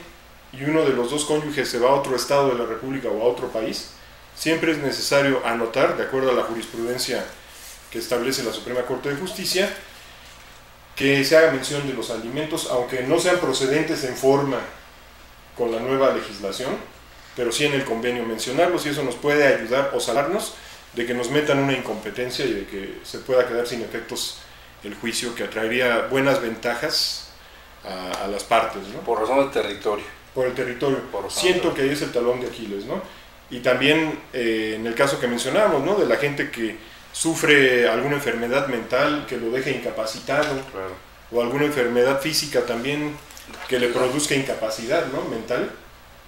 y uno de los dos cónyuges se va a otro estado de la República o a otro país, siempre es necesario anotar, de acuerdo a la jurisprudencia que establece la Suprema Corte de Justicia, que se haga mención de los alimentos, aunque no sean procedentes en forma con la nueva legislación, pero sí en el convenio mencionarlos, y eso nos puede ayudar o salvarnos de que nos metan una incompetencia y de que se pueda quedar sin efectos el juicio, que atraería buenas ventajas a las partes, ¿no? Por razón del territorio. Por el territorio. Siento que ahí es el talón de Aquiles, ¿no? Y también en el caso que mencionábamos, ¿no? De la gente que sufre alguna enfermedad mental que lo deje incapacitado, claro, o alguna enfermedad física también que le produzca incapacidad, ¿no? Mental,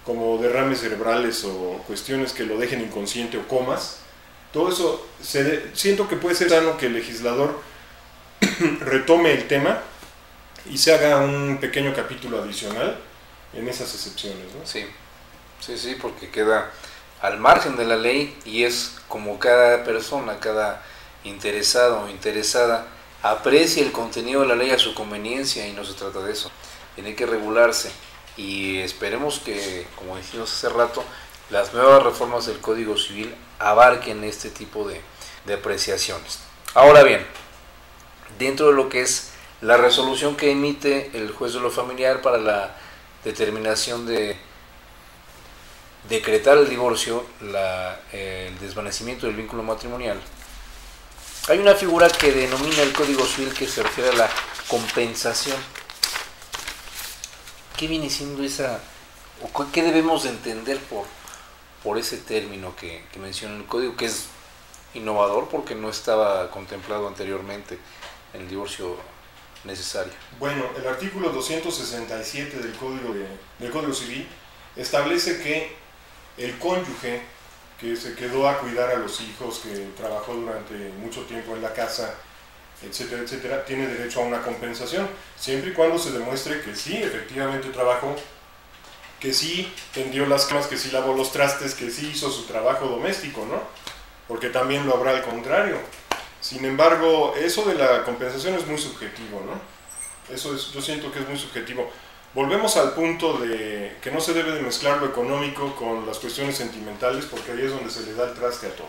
como derrames cerebrales o cuestiones que lo dejen inconsciente o comas. Todo eso, siento que puede ser sano que el legislador retome el tema y se haga un pequeño capítulo adicional en esas excepciones, ¿no? Sí, porque queda al margen de la ley y es como cada persona, cada interesado o interesada aprecia el contenido de la ley a su conveniencia, y no se trata de eso. Tiene que regularse, y esperemos que, como dijimos hace rato, las nuevas reformas del Código Civil abarquen este tipo de apreciaciones. Ahora bien, dentro de lo que es la resolución que emite el juez de lo familiar para la determinación de decretar el divorcio, el desvanecimiento del vínculo matrimonial, hay una figura que denomina el Código Civil que se refiere a la compensación. ¿Qué viene siendo esa, o qué debemos de entender por ese término que menciona el Código, que es innovador porque no estaba contemplado anteriormente en el divorcio necesario? Bueno, el artículo 267 del Código Civil establece que el cónyuge que se quedó a cuidar a los hijos, que trabajó durante mucho tiempo en la casa, etcétera, etcétera, tiene derecho a una compensación, siempre y cuando se demuestre que sí, efectivamente trabajó, que sí tendió las camas, que sí lavó los trastes, que sí hizo su trabajo doméstico, ¿no? Porque también lo habrá al contrario. Sin embargo, eso de la compensación es muy subjetivo, ¿no? Yo siento que es muy subjetivo. Volvemos al punto de que no se debe de mezclar lo económico con las cuestiones sentimentales, porque ahí es donde se le da el traste a todo.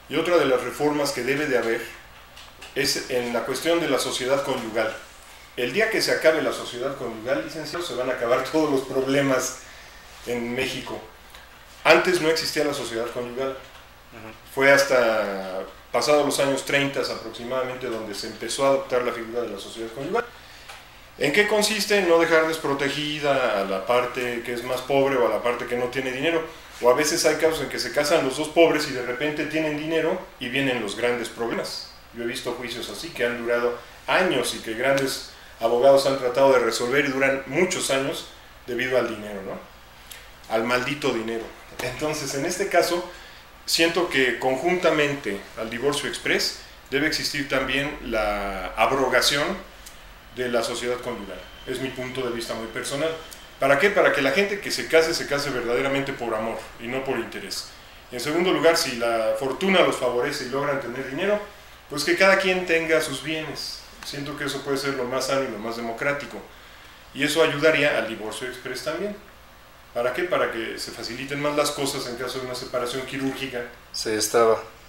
Y otra de las reformas que debe de haber es en la cuestión de la sociedad conyugal. El día que se acabe la sociedad conyugal, licenciados, se van a acabar todos los problemas en México. Antes no existía la sociedad conyugal. Fue hasta pasados los años 30 aproximadamente, donde se empezó a adoptar la figura de la sociedad conyugal. ¿En qué consiste? No dejar desprotegida a la parte que es más pobre o a la parte que no tiene dinero. O a veces hay casos en que se casan los dos pobres y de repente tienen dinero y vienen los grandes problemas. Yo he visto juicios así que han durado años y que grandes abogados han tratado de resolver y duran muchos años debido al dinero, ¿no? Al maldito dinero. Entonces, en este caso, siento que conjuntamente al divorcio exprés debe existir también la abrogación de la sociedad conyugal. Es mi punto de vista muy personal. ¿Para qué? Para que la gente que se case verdaderamente por amor y no por interés. En segundo lugar, si la fortuna los favorece y logran tener dinero, pues que cada quien tenga sus bienes. Siento que eso puede ser lo más sano y lo más democrático. Y eso ayudaría al divorcio exprés también. ¿Para qué? Para que se faciliten más las cosas en caso de una separación quirúrgica.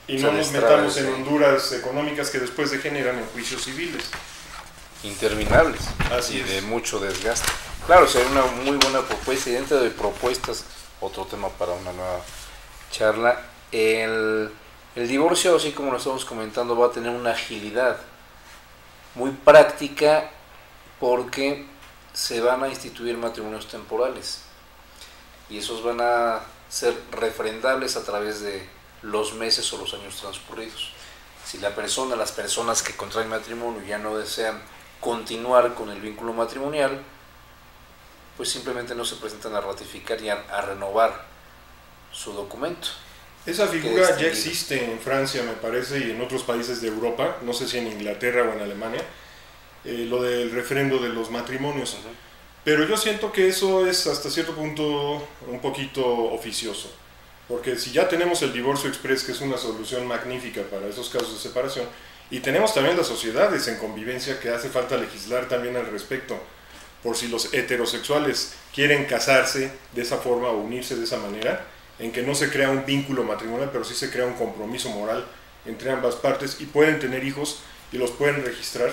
Y no nos metamos en honduras económicas que después degeneran en juicios civiles. Interminables. Así y es. De mucho desgaste. Claro, sería una muy buena propuesta, y dentro de propuestas, otro tema para una nueva charla. El divorcio, así como lo estamos comentando, va a tener una agilidad muy práctica porque se van a instituir matrimonios temporales y esos van a ser refrendables a través de los meses o los años transcurridos. Si las personas que contraen matrimonio ya no desean continuar con el vínculo matrimonial, pues simplemente no se presentan a ratificar y a renovar su documento. Esa figura ya existe en Francia, me parece, y en otros países de Europa, no sé si en Inglaterra o en Alemania, lo del refrendo de los matrimonios. Uh-huh. Pero yo siento que eso es hasta cierto punto un poquito oficioso, porque si ya tenemos el divorcio exprés, que es una solución magnífica para esos casos de separación, y tenemos también las sociedades en convivencia que hace falta legislar también al respecto, por si los heterosexuales quieren casarse de esa forma o unirse de esa manera, en que no se crea un vínculo matrimonial, pero sí se crea un compromiso moral entre ambas partes y pueden tener hijos y los pueden registrar.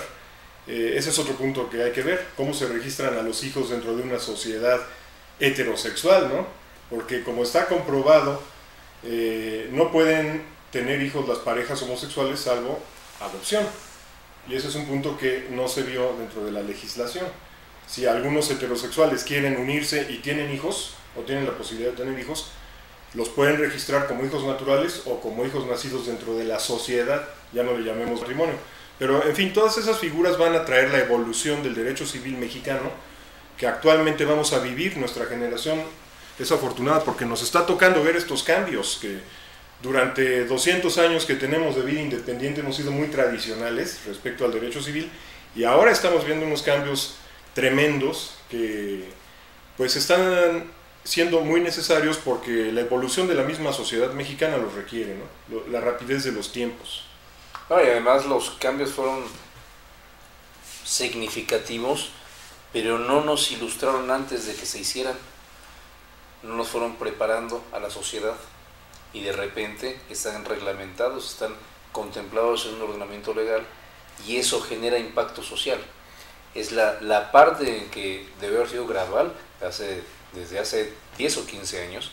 Ese es otro punto que hay que ver, cómo se registran a los hijos dentro de una sociedad heterosexual, ¿no? Porque como está comprobado, no pueden tener hijos las parejas homosexuales salvo adopción. Y ese es un punto que no se vio dentro de la legislación. Si algunos heterosexuales quieren unirse y tienen hijos, o tienen la posibilidad de tener hijos, los pueden registrar como hijos naturales o como hijos nacidos dentro de la sociedad, ya no le llamemos matrimonio. Pero, en fin, todas esas figuras van a traer la evolución del derecho civil mexicano, que actualmente vamos a vivir. Nuestra generación es afortunada porque nos está tocando ver estos cambios, que durante 200 años que tenemos de vida independiente hemos sido muy tradicionales respecto al derecho civil, y ahora estamos viendo unos cambios tremendos que pues están siendo muy necesarios porque la evolución de la misma sociedad mexicana los requiere, ¿no? La rapidez de los tiempos. Y además los cambios fueron significativos, pero no nos ilustraron antes de que se hicieran, no nos fueron preparando a la sociedad y de repente están reglamentados, están contemplados en un ordenamiento legal y eso genera impacto social. Es la parte en que debe haber sido gradual desde hace 10 o 15 años,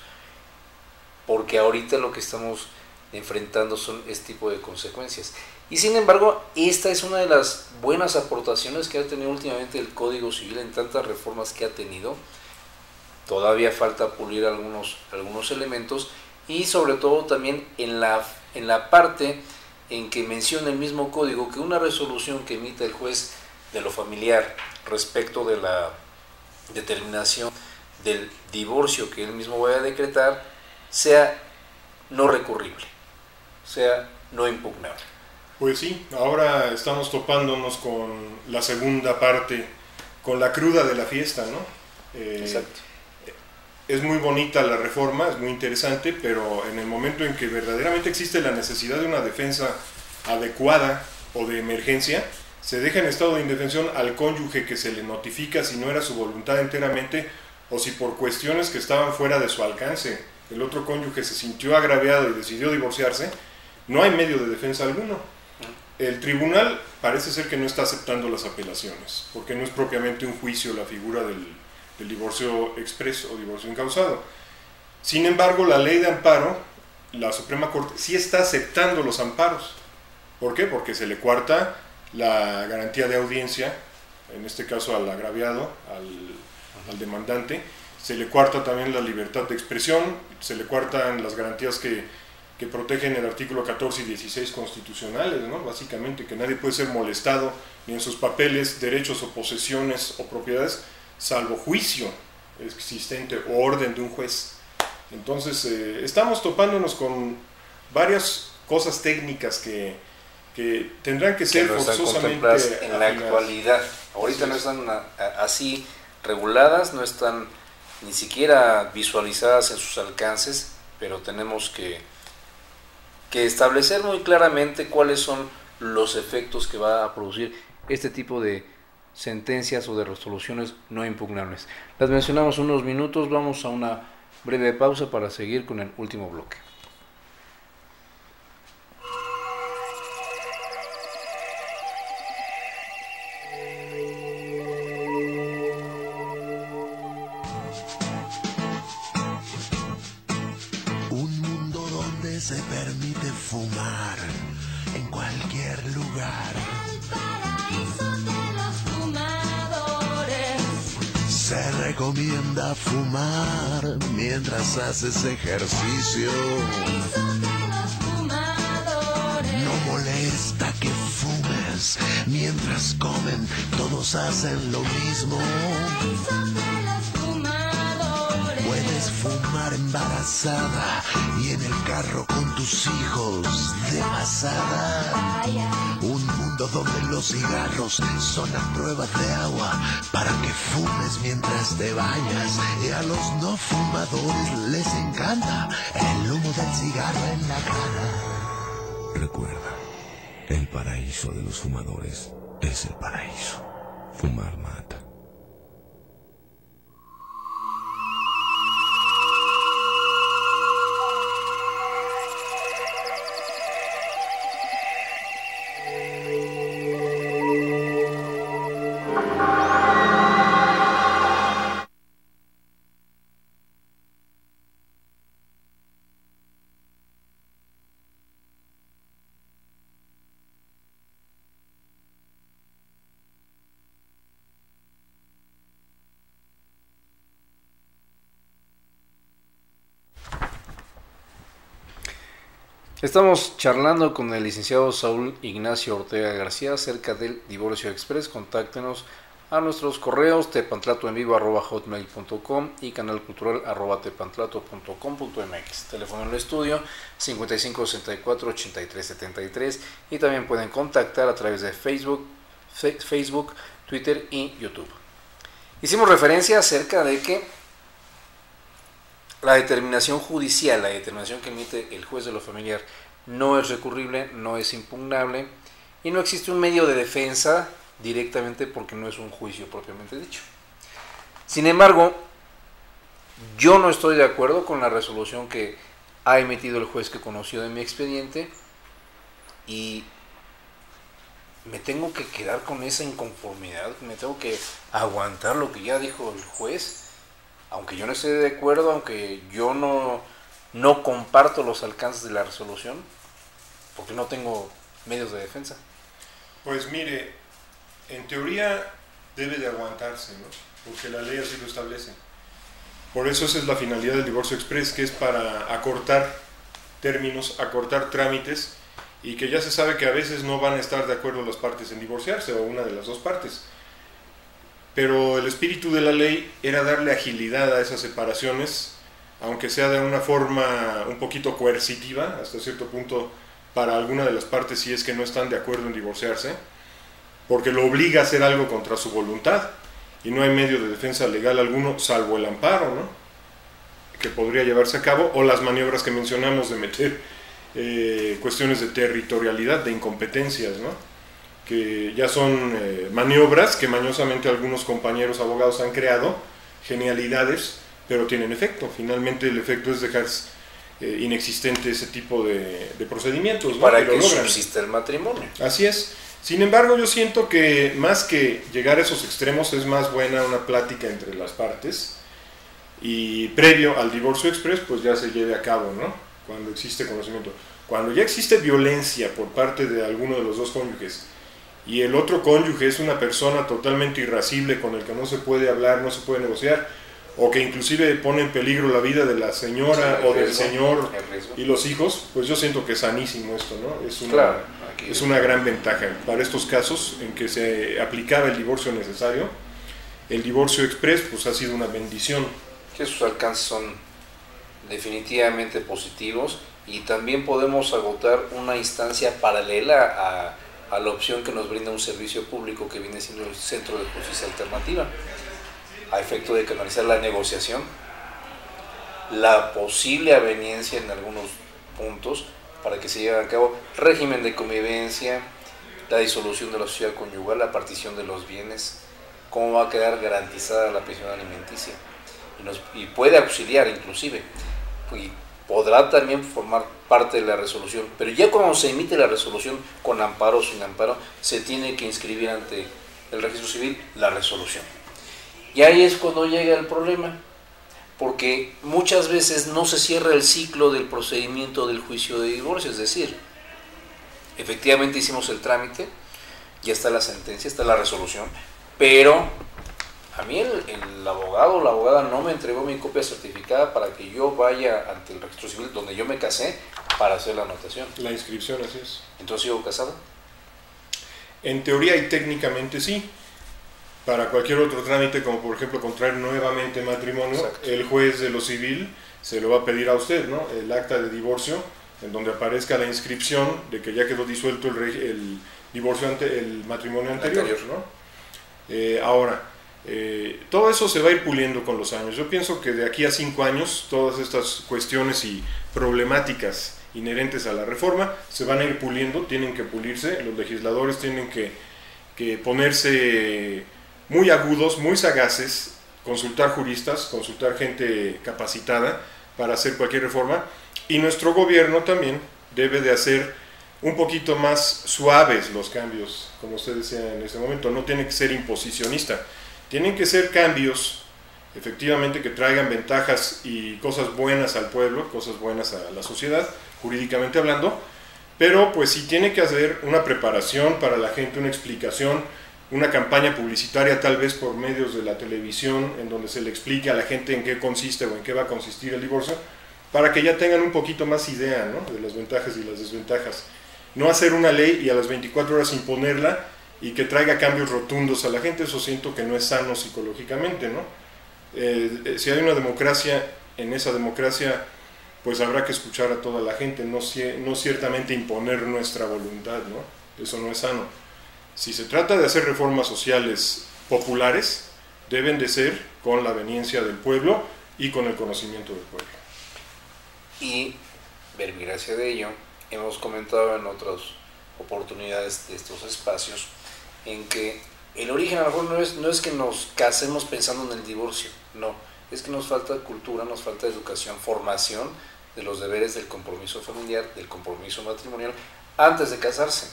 porque ahorita lo que estamos enfrentando son este tipo de consecuencias. Y sin embargo, esta es una de las buenas aportaciones que ha tenido últimamente el Código Civil en tantas reformas que ha tenido. Todavía falta pulir algunos elementos y sobre todo también en la parte en que menciona el mismo código que una resolución que emita el juez de lo familiar respecto de la determinación del divorcio que él mismo vaya a decretar sea no recurrible, sea no impugnable. Pues sí, ahora estamos topándonos con la segunda parte, con la cruda de la fiesta, ¿no? Exacto. Es muy bonita la reforma, es muy interesante, pero en el momento en que verdaderamente existe la necesidad de una defensa adecuada o de emergencia, se deja en estado de indefensión al cónyuge que se le notifica si no era su voluntad enteramente o si por cuestiones que estaban fuera de su alcance el otro cónyuge se sintió agraviado y decidió divorciarse. No hay medio de defensa alguno. El tribunal parece ser que no está aceptando las apelaciones, porque no es propiamente un juicio la figura del divorcio expreso o divorcio incausado. Sin embargo, la ley de amparo, la Suprema Corte, sí está aceptando los amparos. ¿Por qué? Porque se le coarta la garantía de audiencia, en este caso al agraviado, al demandante, se le coarta también la libertad de expresión, se le coartan las garantías que protegen el artículo 14 y 16 constitucionales, ¿no? Básicamente que nadie puede ser molestado ni en sus papeles, derechos o posesiones o propiedades, salvo juicio existente o orden de un juez. Entonces estamos topándonos con varias cosas técnicas que tendrán que ser forzosamente en la actualidad. Ahorita no están así reguladas, no están ni siquiera visualizadas en sus alcances, pero tenemos que establecer muy claramente cuáles son los efectos que va a producir este tipo de sentencias o de resoluciones no impugnables. Las mencionamos unos minutos, vamos a una breve pausa para seguir con el último bloque. Un mundo donde se permite fumar en cualquier lugar. Se recomienda fumar mientras haces ejercicio. No molesta que fumes mientras comen, todos hacen lo mismo. Puedes fumar embarazada y en el carro con tus hijos de pasada. Un mundo donde los cigarros son a prueba de agua para que fumes mientras te bañas. Y a los no fumadores les encanta el humo del cigarro en la cara. Recuerda, el paraíso de los fumadores es el paraíso. Fumar mata. Estamos charlando con el licenciado Saúl Ignacio Ortega García acerca del divorcio express. Contáctenos a nuestros correos tepantlatoenvivo@hotmail.com y canalcultural@tepantlato.com.mx. Teléfono en el estudio 5564-8373 y también pueden contactar a través de Facebook, Twitter y YouTube. Hicimos referencia acerca de que la determinación judicial, la determinación que emite el juez de lo familiar no es recurrible, no es impugnable y no existe un medio de defensa directamente porque no es un juicio propiamente dicho. Sin embargo, yo no estoy de acuerdo con la resolución que ha emitido el juez que conoció de mi expediente y me tengo que quedar con esa inconformidad, me tengo que aguantar lo que ya dijo el juez. Aunque yo no esté de acuerdo, aunque yo no comparto los alcances de la resolución, porque no tengo medios de defensa. Pues mire, en teoría debe de aguantarse, ¿no? Porque la ley así lo establece. Por eso esa es la finalidad del divorcio express, que es para acortar términos, acortar trámites, y que ya se sabe que a veces no van a estar de acuerdo las partes en divorciarse, o una de las dos partes. Pero el espíritu de la ley era darle agilidad a esas separaciones, aunque sea de una forma un poquito coercitiva, hasta cierto punto, para alguna de las partes si es que no están de acuerdo en divorciarse, porque lo obliga a hacer algo contra su voluntad, y no hay medio de defensa legal alguno, salvo el amparo, ¿no?, que podría llevarse a cabo, o las maniobras que mencionamos de meter cuestiones de territorialidad, de incompetencias, ¿no?, que ya son maniobras que mañosamente algunos compañeros abogados han creado, genialidades, pero tienen efecto. Finalmente el efecto es dejar inexistente ese tipo de procedimientos, ¿no?, para que subsista el matrimonio. Así es. Sin embargo, yo siento que más que llegar a esos extremos es más buena una plática entre las partes, y previo al divorcio express pues ya se lleve a cabo, ¿no?, cuando existe conocimiento. Cuando ya existe violencia por parte de alguno de los dos cónyuges y el otro cónyuge es una persona totalmente irascible con el que no se puede hablar, no se puede negociar, o que inclusive pone en peligro la vida de la señora o del señor y los hijos, pues yo siento que es sanísimo esto, ¿no? Es una gran ventaja para estos casos en que se aplicaba el divorcio necesario. El divorcio express pues ha sido una bendición. Que sus alcances son definitivamente positivos, y también podemos agotar una instancia paralela a la opción que nos brinda un servicio público que viene siendo el Centro de Justicia Alternativa, a efecto de canalizar la negociación, la posible aveniencia en algunos puntos para que se lleve a cabo régimen de convivencia, la disolución de la sociedad conyugal, la partición de los bienes, cómo va a quedar garantizada la pensión alimenticia, y puede auxiliar inclusive, y podrá también formar parte de la resolución, pero ya cuando se emite la resolución, con amparo o sin amparo, se tiene que inscribir ante el registro civil la resolución. Y ahí es cuando llega el problema, porque muchas veces no se cierra el ciclo del procedimiento del juicio de divorcio, es decir, efectivamente hicimos el trámite, ya está la sentencia, está la resolución, pero a mí el abogado o la abogada no me entregó mi copia certificada para que yo vaya ante el registro civil donde yo me casé para hacer la anotación. La inscripción, así es. ¿Entonces sigo casado? En teoría y técnicamente sí. Para cualquier otro trámite, como por ejemplo contraer nuevamente matrimonio, exacto, el juez de lo civil se lo va a pedir a usted, ¿no? El acta de divorcio, en donde aparezca la inscripción de que ya quedó disuelto el divorcio el matrimonio anterior, ¿no? Ahora, todo eso se va a ir puliendo con los años. Yo pienso que de aquí a 5 años todas estas cuestiones y problemáticas inherentes a la reforma se van a ir puliendo, tienen que pulirse, los legisladores tienen que ponerse muy agudos, muy sagaces, consultar juristas, consultar gente capacitada para hacer cualquier reforma, y nuestro gobierno también debe de hacer un poquito más suaves los cambios, como usted decía en ese momento. No tiene que ser imposicionista, tienen que ser cambios efectivamente que traigan ventajas y cosas buenas al pueblo, cosas buenas a la sociedad, jurídicamente hablando, pero pues sí tiene que hacer una preparación para la gente, una explicación, una campaña publicitaria tal vez por medios de la televisión, en donde se le explique a la gente en qué consiste o en qué va a consistir el divorcio, para que ya tengan un poquito más idea, ¿no?, de las ventajas y las desventajas. No hacer una ley y a las 24 horas imponerla y que traiga cambios rotundos a la gente, eso siento que no es sano psicológicamente, ¿no? Si hay una democracia, en esa democracia pues habrá que escuchar a toda la gente, no ciertamente imponer nuestra voluntad, ¿no? Eso no es sano. Si se trata de hacer reformas sociales populares, deben de ser con la aveniencia del pueblo y con el conocimiento del pueblo. Y, verbigracia de ello, hemos comentado en otras oportunidades de estos espacios, en que el origen a lo mejor no es que nos casemos pensando en el divorcio, no, es que nos falta cultura, nos falta educación, formación de los deberes del compromiso familiar, del compromiso matrimonial, antes de casarse,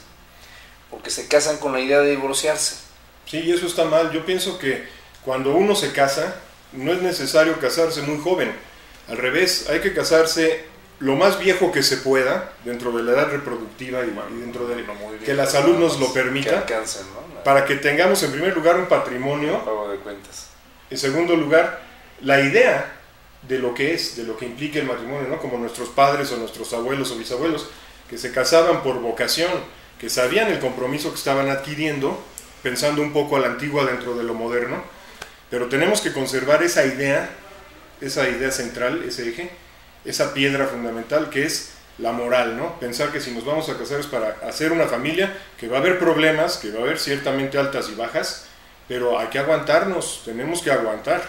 porque se casan con la idea de divorciarse. Sí, y eso está mal. Yo pienso que cuando uno se casa, no es necesario casarse muy joven, al revés, hay que casarse lo más viejo que se pueda, dentro de la edad reproductiva y dentro de que la salud nos lo permita, que alcancen, ¿no? Para que tengamos en primer lugar un patrimonio, pago de cuentas. En segundo lugar, la idea de lo que es, de lo que implica el matrimonio, ¿no? Como nuestros padres o nuestros abuelos o bisabuelos, que se casaban por vocación, que sabían el compromiso que estaban adquiriendo, pensando un poco a la antigua dentro de lo moderno, pero tenemos que conservar esa idea central, ese eje, esa piedra fundamental que es la moral, ¿no? Pensar que si nos vamos a casar es para hacer una familia, que va a haber problemas, que va a haber ciertamente altas y bajas, pero hay que aguantarnos, tenemos que aguantar,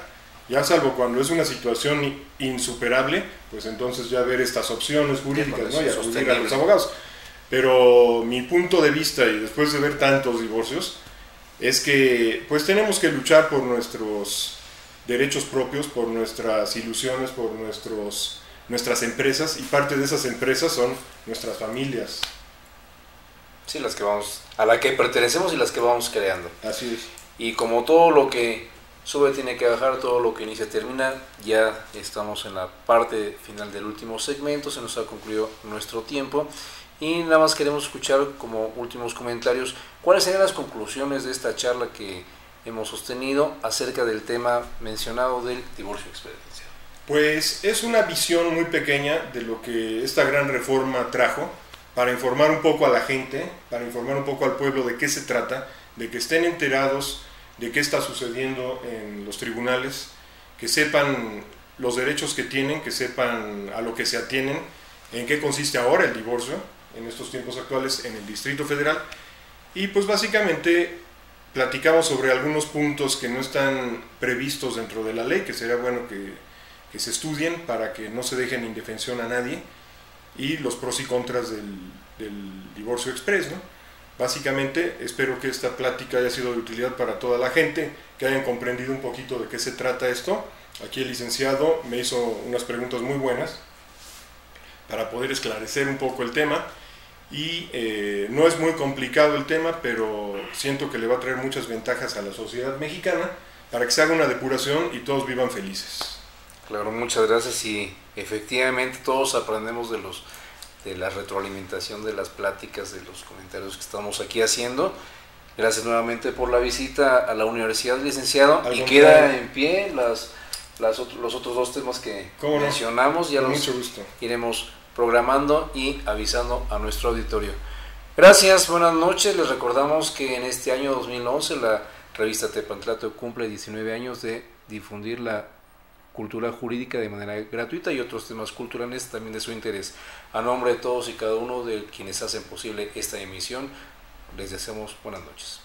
ya salvo cuando es una situación insuperable, pues entonces ya ver estas opciones jurídicas, ¿no? Y acudir a los abogados. Pero mi punto de vista, y después de ver tantos divorcios, es que pues tenemos que luchar por nuestros derechos propios, por nuestras ilusiones, por nuestras empresas, y parte de esas empresas son nuestras familias. Sí, a la que pertenecemos y las que vamos creando. Así es. Y como todo lo que sube tiene que bajar, todo lo que inicia termina. Ya estamos en la parte final del último segmento, se nos ha concluido nuestro tiempo y nada más queremos escuchar como últimos comentarios cuáles serían las conclusiones de esta charla que hemos sostenido acerca del tema mencionado del divorcio exprés. Pues es una visión muy pequeña de lo que esta gran reforma trajo, para informar un poco a la gente, para informar un poco al pueblo de qué se trata, de que estén enterados de qué está sucediendo en los tribunales, que sepan los derechos que tienen, que sepan a lo que se atienen, en qué consiste ahora el divorcio en estos tiempos actuales en el Distrito Federal. Y pues básicamente platicamos sobre algunos puntos que no están previstos dentro de la ley, que sería bueno que se estudien para que no se dejen indefensión a nadie, y los pros y contras del divorcio exprés, ¿no? Básicamente espero que esta plática haya sido de utilidad para toda la gente, que hayan comprendido un poquito de qué se trata esto. Aquí el licenciado me hizo unas preguntas muy buenas para poder esclarecer un poco el tema, y no es muy complicado el tema, pero siento que le va a traer muchas ventajas a la sociedad mexicana para que se haga una depuración y todos vivan felices. Claro, muchas gracias, y efectivamente todos aprendemos de la retroalimentación de las pláticas, de los comentarios que estamos aquí haciendo. Gracias nuevamente por la visita a la universidad, licenciado, y queda en pie los otros dos temas que mencionamos, ya los iremos programando y avisando a nuestro auditorio. Gracias, buenas noches. Les recordamos que en este año 2011 la revista Tepantlato cumple 19 años de difundir la cultura jurídica de manera gratuita y otros temas culturales también de su interés. A nombre de todos y cada uno de quienes hacen posible esta emisión, les deseamos buenas noches.